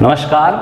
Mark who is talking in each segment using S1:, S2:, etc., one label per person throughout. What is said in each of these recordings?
S1: नमस्कार।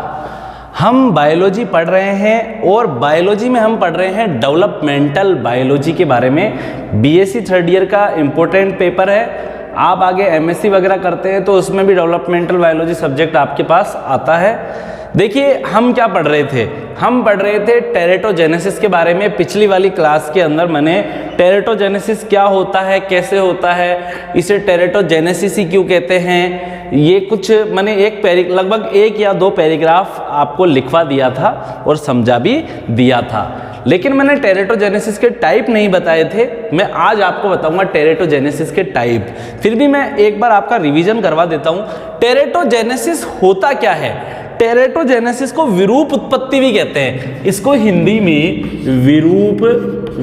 S1: हम बायोलॉजी पढ़ रहे हैं और बायोलॉजी में हम पढ़ रहे हैं डेवलपमेंटल बायोलॉजी के बारे में। बीएससी थर्ड ईयर का इम्पोर्टेंट पेपर है। आप आगे एमएससी वगैरह करते हैं तो उसमें भी डेवलपमेंटल बायोलॉजी सब्जेक्ट आपके पास आता है। देखिए हम क्या पढ़ रहे थे, हम पढ़ रहे थे टेरेटोजेनेसिस के बारे में। पिछली वाली क्लास के अंदर मैंने टेरेटोजेनेसिस क्या होता है, कैसे होता है, इसे टेरेटोजेनेसिस ही क्यों कहते हैं, ये कुछ मैंने लगभग एक या दो पैराग्राफ आपको लिखवा दिया था और समझा भी दिया था। लेकिन मैंने टेरेटोजेनेसिस के टाइप नहीं बताए थे। मैं आज आपको बताऊंगा टेरेटोजेनेसिस के टाइप। फिर भी मैं एक बार आपका रिवीजन करवा देता हूं। टेरेटोजेनेसिस होता क्या है? टेरेटोजेनेसिस को विरूप उत्पत्ति भी कहते हैं। इसको हिंदी में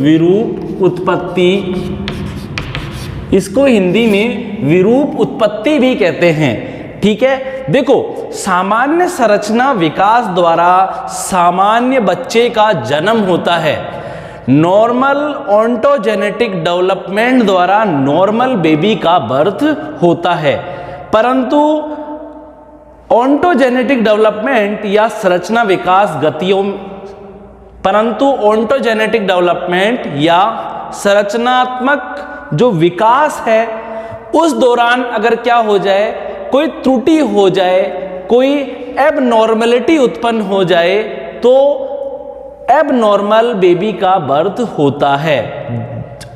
S1: विरूप उत्पत्ति, इसको हिंदी में विरूप उत्पत्ति भी कहते हैं। ठीक है, देखो सामान्य संरचना विकास द्वारा सामान्य बच्चे का जन्म होता है। नॉर्मल ऑन्टोजेनेटिक डेवलपमेंट द्वारा नॉर्मल बेबी का बर्थ होता है। परंतु ऑन्टोजेनेटिक डेवलपमेंट या संरचना विकास गतियों ऑन्टोजेनेटिक डेवलपमेंट या संरचनात्मक जो विकास है उस दौरान अगर क्या हो जाए, कोई त्रुटि हो जाए, कोई एबनॉर्मलिटी उत्पन्न हो जाए तो एबनॉर्मल बेबी का बर्थ होता है।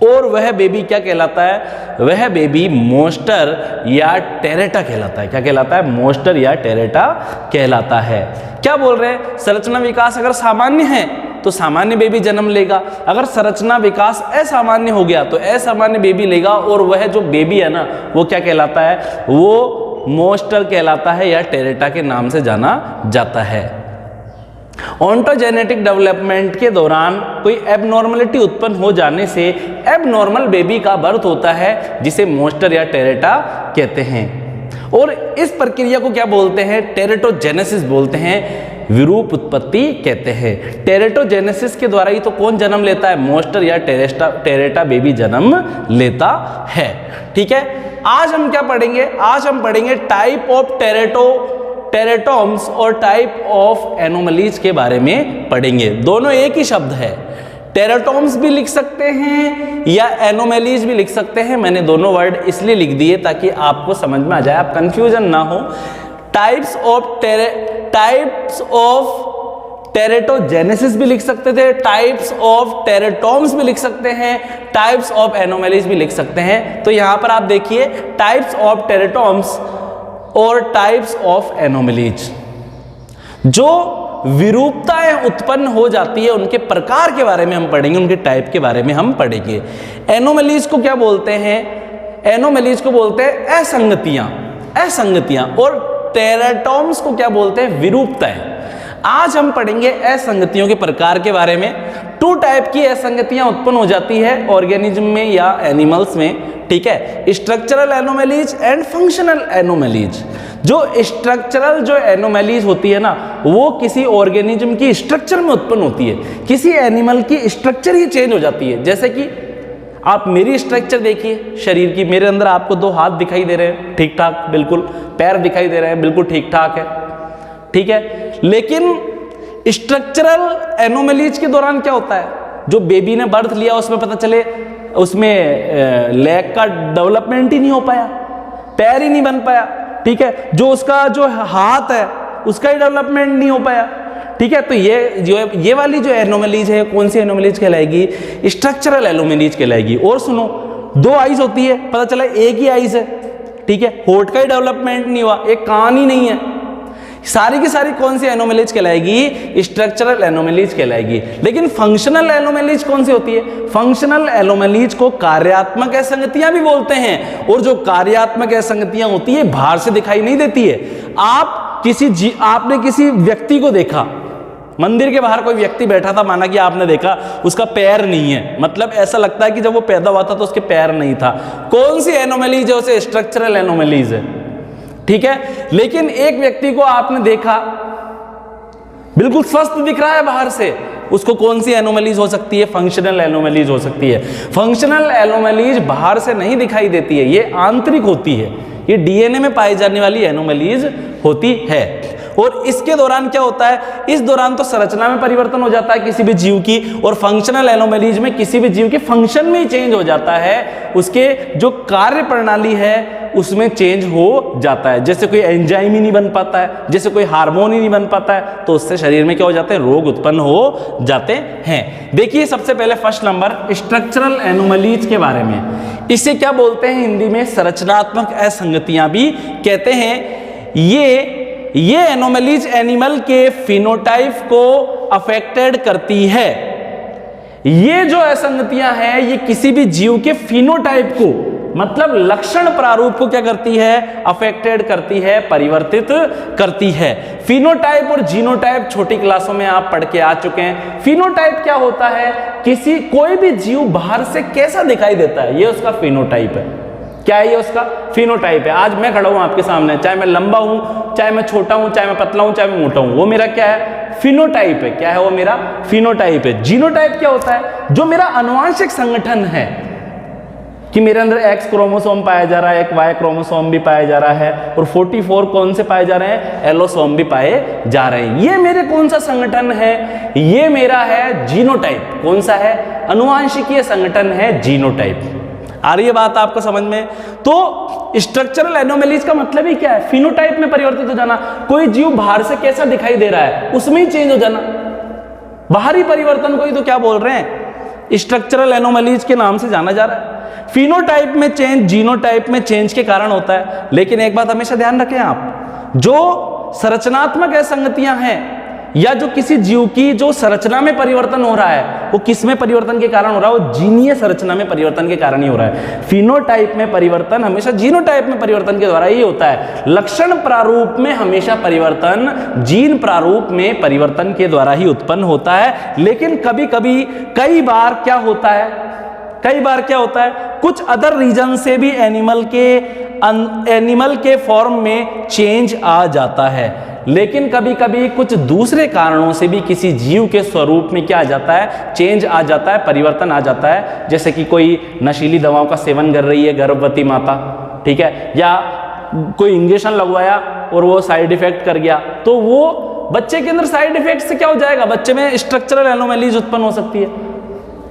S1: और वह बेबी क्या कहलाता है? वह बेबी मोस्टर या टेरेटा कहलाता है। क्या कहलाता है? मोस्टर या टेरेटा कहलाता है। क्या बोल रहे हैं? संरचना विकास अगर सामान्य है तो सामान्य बेबी जन्म लेगा। अगर संरचना विकास असामान्य हो गया तो असामान्य बेबी लेगा। और वह जो बेबी है ना, वो क्या कहलाता है? वो मोस्टर कहलाता है या टेरेटा के नाम से जाना जाता है। ऑन्टोजेनेटिक डेवलपमेंट के दौरान कोई एबनॉर्मलिटी उत्पन्न हो जाने से एबनॉर्मल बेबी का बर्थ होता है, जिसे मोस्टर या टेरेटा कहते हैं। और इस प्रक्रिया को क्या बोलते हैं? टेरेटोजेनेसिस बोलते हैं, विरूप उत्पत्ति कहते हैं। टेरेटोजेनेसिस के द्वारा ही तो कौन जन्म लेता है? मोस्टर या टेरेटा बेबी जन्म लेता है। ठीक है, आज हम क्या पढ़ेंगे? आज हम पढ़ेंगे टाइप ऑफ टेरेटोम्स और टाइप ऑफ एनोमलीज के बारे में पढ़ेंगे। दोनों एक ही शब्द है। टेरेटोम्स भी लिख सकते हैं या एनोमलीज भी लिख सकते हैं। मैंने दोनों वर्ड इसलिए लिख दिए ताकि आपको समझ में आ जाए, आप कंफ्यूजन ना हो। टाइप्स ऑफ टेरेटोजेनेसिस भी लिख सकते थे, टाइप्स ऑफ टेरेटोम्स भी लिख सकते हैं, टाइप्स ऑफ एनोमलीज भी लिख सकते हैं। तो यहां पर आप देखिए टाइप्स ऑफ टेरेटोम्स और टाइप्स ऑफ एनोमलीज। जो विरूपताएं उत्पन्न हो जाती है उनके प्रकार के बारे में हम पढ़ेंगे, उनके टाइप के बारे में हम पढ़ेंगे। एनोमलीज को क्या बोलते हैं? एनोमलीज को बोलते हैं असंगतियां। और टेरेटोम्स को क्या बोलते हैं? विरूपताएं। आज हम पढ़ेंगे असंगतियों के प्रकार के बारे में। 2 टाइप की असंगतियां उत्पन्न हो जाती है ऑर्गेनिज्म में या एनिमल्स में। ठीक है, structural anomalies and functional anomalies. जो स्ट्रक्चरल जो एनोमलीज होती है ना, वो किसी ऑर्गेनिज्म की स्ट्रक्चर में उत्पन्न होती है। किसी एनिमल की स्ट्रक्चर ही चेंज हो जाती है। जैसे कि आप मेरी स्ट्रक्चर देखिए शरीर की, मेरे अंदर आपको 2 हाथ दिखाई दे रहे हैं ठीक ठाक, बिल्कुल पैर दिखाई दे रहे हैं बिल्कुल ठीक ठाक है। ठीक है, लेकिन स्ट्रक्चरल एनोमलीज के दौरान क्या होता है? जो बेबी ने बर्थ लिया उसमें पता चले उसमें लेग का डेवलपमेंट ही नहीं हो पाया, पैर ही नहीं बन पाया। ठीक है, जो उसका जो हाथ है उसका ही डेवलपमेंट नहीं हो पाया। ठीक है, तो ये वाली जो एनोमलीज है, कौन सी एनोमलीज कहलाएगी? स्ट्रक्चरल एनोमलीज कहलाएगी। और सुनो, 2 आईज होती है, पता चला एक ही आईज है। ठीक है, होठ का ही डेवलपमेंट नहीं हुआ, एक कान ही नहीं है। सारी की सारी कौन सी एनोमलीज कहलाएगी? स्ट्रक्चरल एनोमलीज कहलाएगी। लेकिन फंक्शनल एनोमलीज कौन सी होती है? फंक्शनल एनोमलीज को कार्यात्मक असंगतियां भी बोलते हैं। और जो कार्यात्मक असंगतियां होती है बाहर से दिखाई नहीं देती है। आपने किसी व्यक्ति को देखा, मंदिर के बाहर कोई व्यक्ति बैठा था, माना कि आपने देखा उसका पैर नहीं है, मतलब ऐसा लगता है कि जब वो पैदा हुआ था तो उसके पैर नहीं था। कौन सी एनोमलीज है? उसे स्ट्रक्चरल एनोमलीज है। ठीक है, लेकिन एक व्यक्ति को आपने देखा बिल्कुल स्वस्थ दिख रहा है बाहर से, उसको कौन सी एनोमलीज हो सकती है? फंक्शनल एनोमलीज हो सकती है। फंक्शनल एनोमलीज बाहर से नहीं दिखाई देती है, ये आंतरिक होती है, ये डीएनए में पाई जाने वाली एनोमलीज होती है। और इसके दौरान क्या होता है, इस दौरान तो संरचना में परिवर्तन हो जाता है किसी भी जीव की, और फंक्शनल एनोमलीज में किसी भी जीव के फंक्शन में ही चेंज हो जाता है, उसके जो कार्य प्रणाली है उसमें चेंज हो जाता है। जैसे कोई एंजाइम ही नहीं बन पाता है, जैसे कोई हार्मोन ही नहीं बन पाता है, तो उससे शरीर में क्या हो जाते हैं, रोग उत्पन्न हो जाते हैं। देखिए सबसे पहले फर्स्ट नंबर स्ट्रक्चरल एनोमलीज के बारे में। इसे क्या बोलते हैं हिंदी में, संरचनात्मक असंगतियां भी कहते हैं। ये एनोमलीज एनिमल के फिनोटाइप को अफेक्टेड करती है। ये जो असंगतियां हैं ये किसी भी जीव के फिनोटाइप को, मतलब लक्षण प्रारूप को क्या करती है, अफेक्टेड करती है, परिवर्तित करती है। फिनोटाइप और जीनोटाइप छोटी क्लासों में आप पढ़ के आ चुके हैं। फिनोटाइप क्या होता है, कोई भी जीव बाहर से कैसा दिखाई देता है, ये उसका फिनोटाइप है। क्या है ये उसका फिनोटाइप है। आज मैं खड़ा हूं आपके सामने, चाहे मैं लंबा हूं, चाहे मैं छोटा हूं, चाहे मैं पतला हूं, चाहे मैं मोटा हूं, वो मेरा क्या है, फिनोटाइप है। क्या है वो मेरा फिनोटाइप है। जीनोटाइप क्या होता है, जो मेरा आनुवंशिक संगठन है, कि मेरे अंदर एक्स क्रोमोसोम पाया जा रहा है, एक वाई क्रोमोसोम भी पाया जा रहा है, और 44 कौन से पाए जा रहे हैं, एलोसोम भी पाए जा रहे हैं। ये मेरे कौन सा संगठन है, ये मेरा है जीनोटाइप। कौन सा है, अनुवांशिकीय संगठन है जीनोटाइप। आ रही है बात आपको समझ में। तो स्ट्रक्चरल एनोमलीज का मतलब ही क्या है, फिनोटाइप में परिवर्तित हो जाना। कोई जीव बाहर से कैसा दिखाई दे रहा है उसमें ही चेंज हो जाना, बाहरी परिवर्तन को ही तो क्या बोल रहे हैं, स्ट्रक्चरल एनोमलीज के नाम से जाना जा रहा है। फिनोटाइप में चेंज जीनोटाइप में चेंज के कारण होता है। लेकिन एक बात हमेशा ध्यान रखें आप, जो संरचनात्मक असंगतियां हैं या जो किसी जीव की जो संरचना में परिवर्तन हो रहा है वो किस में परिवर्तन के कारण हो रहा है, वो जीनीय संरचना में परिवर्तन के कारण ही हो रहा है। फिनोटाइप में परिवर्तन हमेशा जीनोटाइप में परिवर्तन के द्वारा ही होता है। लक्षण प्रारूप में हमेशा परिवर्तन जीन प्रारूप में परिवर्तन के द्वारा ही उत्पन्न होता है। लेकिन कभी कभी कई बार क्या होता है, कुछ अदर रीजन से भी एनिमल के फॉर्म में चेंज आ जाता है। लेकिन कभी कभी कुछ दूसरे कारणों से भी किसी जीव के स्वरूप में क्या आ जाता है, चेंज आ जाता है, परिवर्तन आ जाता है। जैसे कि कोई नशीली दवाओं का सेवन कर रही है गर्भवती माता, ठीक है, या कोई इंजेक्शन लगवाया और वो साइड इफेक्ट कर गया, तो वो बच्चे के अंदर साइड इफेक्ट से क्या हो जाएगा, बच्चे में स्ट्रक्चरल एनोमलीज उत्पन्न हो सकती है।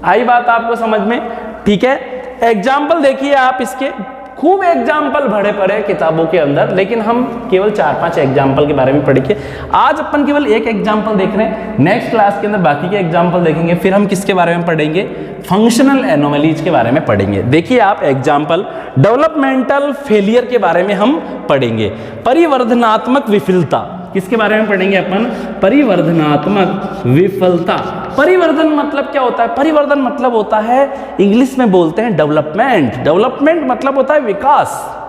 S1: आई बात आपको समझ में, ठीक है। एग्जाम्पल देखिए आप इसके, खूब एग्जाम्पल भरे पड़े किताबों के अंदर, लेकिन हम केवल 4-5 एग्जाम्पल के बारे में पढ़ेंगे। आज अपन केवल एक एग्जाम्पल देख रहे हैं, नेक्स्ट क्लास के अंदर बाकी के एग्जाम्पल देखेंगे। फिर हम किसके बारे में पढ़ेंगे, फंक्शनल एनोमलीज के बारे में पढ़ेंगे। देखिए आप एग्जाम्पल, डेवलपमेंटल फेलियर के बारे में हम पढ़ेंगे। परिवर्धनात्मक विफलता, किसके बारे में पढ़ेंगे अपन, परिवर्धनात्मक विफलता। परिवर्धन मतलब क्या होता है, परिवर्धन मतलब होता है, इंग्लिश में बोलते हैं डेवलपमेंट। डेवलपमेंट मतलब होता है विकास।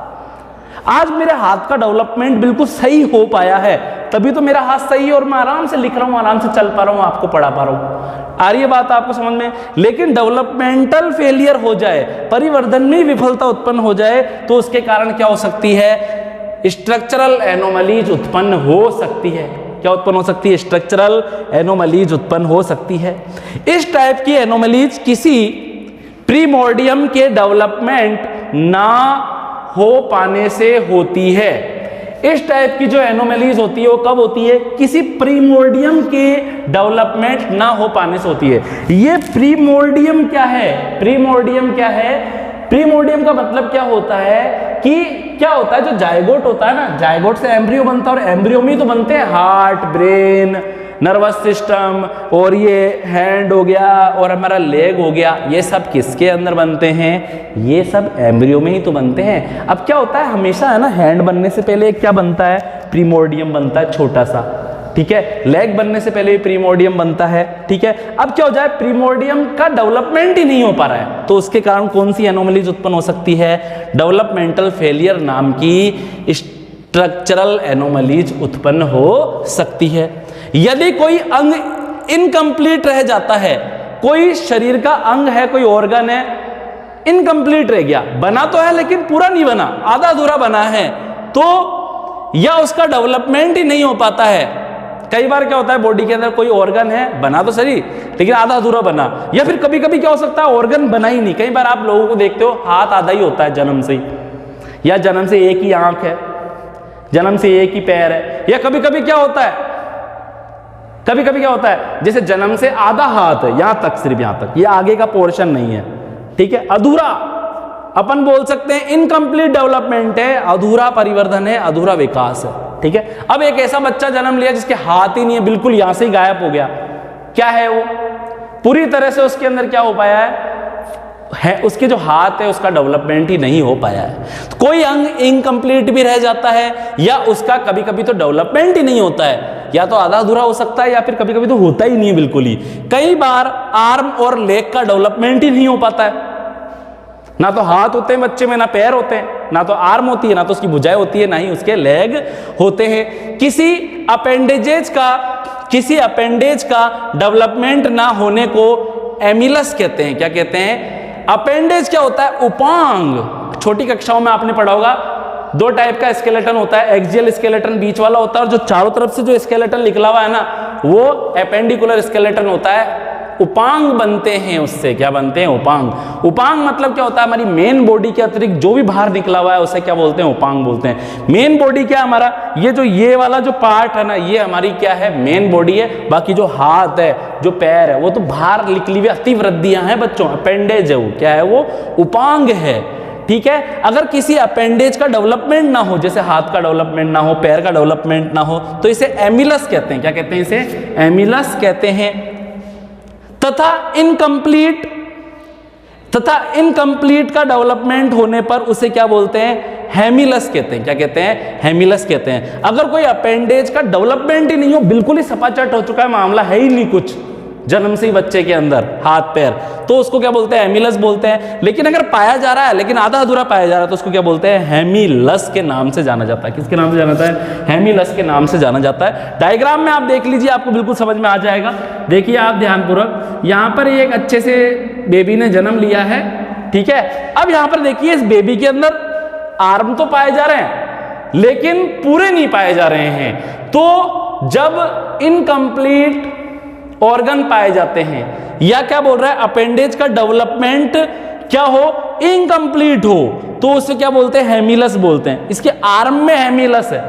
S1: आज मेरे हाथ का डेवलपमेंट बिल्कुल सही हो पाया है, तभी तो मेरा हाथ सही है और मैं आराम से लिख रहा हूं, आराम से चल पा रहा हूं, आपको पढ़ा पा रहा हूं। आ रही है बात आपको समझ में। लेकिन डेवलपमेंटल फेलियर हो जाए, परिवर्धन में विफलता उत्पन्न हो जाए, तो उसके कारण क्या हो सकती है, स्ट्रक्चरल एनोमलीज उत्पन्न हो सकती है। क्या उत्पन्न हो सकती है, स्ट्रक्चरल एनोमलीज उत्पन्न हो सकती है। इस टाइप की एनोमलीज किसी प्रीमोर्डियम के डेवलपमेंट ना हो पाने से होती है। इस टाइप की जो एनोमलीज होती है वो कब होती है, किसी प्रीमोर्डियम के डेवलपमेंट ना हो पाने से होती है। ये प्रीमोर्डियम क्या है, प्रीमोर्डियम क्या है, प्रीमोर्डियम का मतलब क्या होता है कि क्या होता है, जो जायगोट होता है ना, जायगोट से एम्ब्रियो बनता है, और एम्ब्रियो में तो बनते हैं हार्ट, ब्रेन, नर्वस सिस्टम, और ये हैंड हो गया और हमारा लेग हो गया। ये सब किसके अंदर बनते हैं, ये सब एम्ब्रियो में ही तो बनते हैं। अब क्या होता है, हमेशा है ना, हैंड बनने से पहले क्या बनता है, प्रीमोर्डियम बनता है छोटा सा, ठीक है। लेग बनने से पहले प्रीमोर्डियम बनता है, ठीक है। अब क्या हो जाए, प्रीमोर्डियम का डेवलपमेंट ही नहीं हो पा रहा है, तो उसके कारण कौन सी एनोमलीज उत्पन्न हो सकती है, डेवलपमेंटल फेलियर नाम की स्ट्रक्चरल एनोमलीज उत्पन्न हो सकती है। यदि कोई अंग इनकम्प्लीट रह जाता है, कोई शरीर का अंग है, कोई ऑर्गन है, इनकम्प्लीट रह गया, बना तो है लेकिन पूरा नहीं बना, आधा अधूरा बना है, तो या उसका डेवलपमेंट ही नहीं हो पाता है। कई बार क्या होता है, बॉडी के अंदर कोई ऑर्गन है, बना तो सही लेकिन आधा अधूरा बना, या फिर कभी कभी क्या हो सकता है, ऑर्गन बना ही नहीं। कई बार आप लोगों को देखते हो हाथ आधा ही होता है जन्म से ही, या जन्म से एक ही आंख है, जन्म से एक ही पैर है। या कभी कभी क्या होता है, कभी कभी क्या होता है, जैसे जन्म से आधा हाथ है, यहां तक, सिर्फ यहां तक, ये आगे का पोर्शन नहीं है, ठीक है, अधूरा, अपन बोल सकते हैं इनकम्प्लीट डेवलपमेंट है, अधूरा परिवर्धन है, अधूरा विकास है, ठीक है। अब एक ऐसा बच्चा जन्म लिया जिसके हाथ ही नहीं है, बिल्कुल यहां से ही गायब हो गया, क्या है वो, पूरी तरह से उसके अंदर क्या हो पाया है उसके जो हाथ है उसका डेवलपमेंट ही नहीं हो पाया है। तो कोई अंग इनकम्प्लीट भी रह जाता है, या उसका कभी कभी तो डेवलपमेंट ही नहीं होता है, या तो आधा अधूरा हो सकता है, या फिर कभी कभी तो होता ही नहीं है बिल्कुल ही। कई बार आर्म और लेग का डेवलपमेंट ही नहीं हो पाता है, ना तो हाथ होते हैं बच्चे में, ना पैर होते हैं, ना तो आर्म होती है, ना तो उसकी भुजाएं होती है, ना ही उसके लेग होते हैं। किसी अपेंडेज का डेवलपमेंट ना होने को एमिलस कहते हैं। क्या कहते हैं? अपेंडेज क्या होता है? उपांग। छोटी कक्षाओं में आपने पढ़ा होगा, दो टाइप का स्केलेटन होता है, एक्सियल स्केलेटन बीच वाला होता है, और जो चारों तरफ से जो स्केलेटन निकला हुआ है ना, वो एपेंडिकुलर स्केलेटन होता है। उपांग बनते हैं उससे। क्या बनते हैं? उपांग। उपांग मतलब क्या होता है? हमारी मेन बॉडी के अतिरिक्त जो भी बाहर निकला हुआ है उसे क्या बोलते हैं? उपांग बोलते हैं। मेन बॉडी क्या है हमारा? ये वाला जो पार्ट है ना, ये हमारी क्या है? मेन बॉडी है। बाकी जो हाथ है, जो पैर है, वो तो बाहर निकली हुई अतिवृद्धियां हैं बच्चों, अपेंडेज है वो। क्या है वो? उपांग है। ठीक है। अगर किसी अपेंडेज का डेवलपमेंट ना हो, जैसे हाथ का डेवलपमेंट ना हो, पैर का डेवलपमेंट ना हो, तो इसे एमिलस कहते हैं। क्या कहते हैं? इसे एमिलस कहते हैं। तथा इनकम्प्लीट का डेवलपमेंट होने पर उसे क्या बोलते हैं? हेमिलस कहते हैं। क्या कहते हैं? हेमिलस कहते हैं। अगर कोई अपेंडेज का डेवलपमेंट ही नहीं हो, बिल्कुल ही सपाचट हो चुका है, मामला है ही नहीं कुछ जन्म से ही बच्चे के अंदर हाथ पैर, तो उसको क्या बोलते हैं? एमिलस बोलते हैं। लेकिन अगर पाया जा रहा है, लेकिन आधा अधूरा पाया जा रहा है, तो उसको क्या बोलते हैं? हेमिलस के नाम से जाना जाता है। किसके नाम से जाना जाता है? हेमिलस के नाम से जाना जाता है। डायग्राम में आप देख लीजिए, आपको बिल्कुल समझ में आ जाएगा। देखिए आप ध्यानपूर्वक, यहां पर एक अच्छे से बेबी ने जन्म लिया है, ठीक है। अब यहां पर देखिए, इस बेबी के अंदर आर्म तो पाए जा रहे हैं, लेकिन पूरे नहीं पाए जा रहे हैं। तो जब इनकम्प्लीट ऑर्गन पाए जाते हैं, या क्या बोल रहा है, अपेंडेज का डेवलपमेंट क्या हो? इनकम्प्लीट हो, तो उसे क्या बोलते हैं? हेमिलस बोलते हैं। इसके आर्म में हेमिलस है,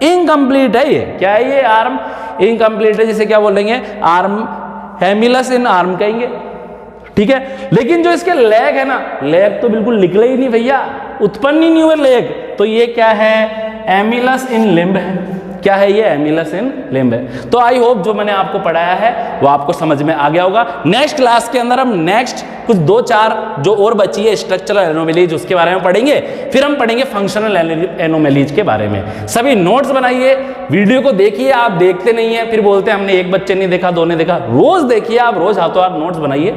S1: इनकम्प्लीट है ये। क्या है ये? आर्म इनकम्प्लीट है, जिसे क्या बोलेंगे? आर्म, हेमिलस इन आर्म कहेंगे, ठीक है। लेकिन जो इसके लेग है ना, लेग तो बिल्कुल निकले ही नहीं भैया, उत्पन्न ही नहीं हुए लेग, तो ये क्या है? एमिलस इन लिम्ब है। क्या है ये? एमिलस इन लिम्ब है। तो आई होप जो मैंने आपको पढ़ाया है वो आपको समझ में आ गया होगा। नेक्स्ट क्लास के अंदर हम नेक्स्ट कुछ 2-4 जो और बची है स्ट्रक्चरल एनोमलीज, उसके बारे में पढ़ेंगे। फिर हम पढ़ेंगे फंक्शनल एनोमलीज के बारे में। सभी नोट्स बनाइए, वीडियो को देखिए। आप देखते नहीं है, फिर बोलते हैं हमने एक बच्चे नहीं देखा, 2 ने देखा। रोज देखिए आप, रोज हाथों हाथ नोट्स बनाइए।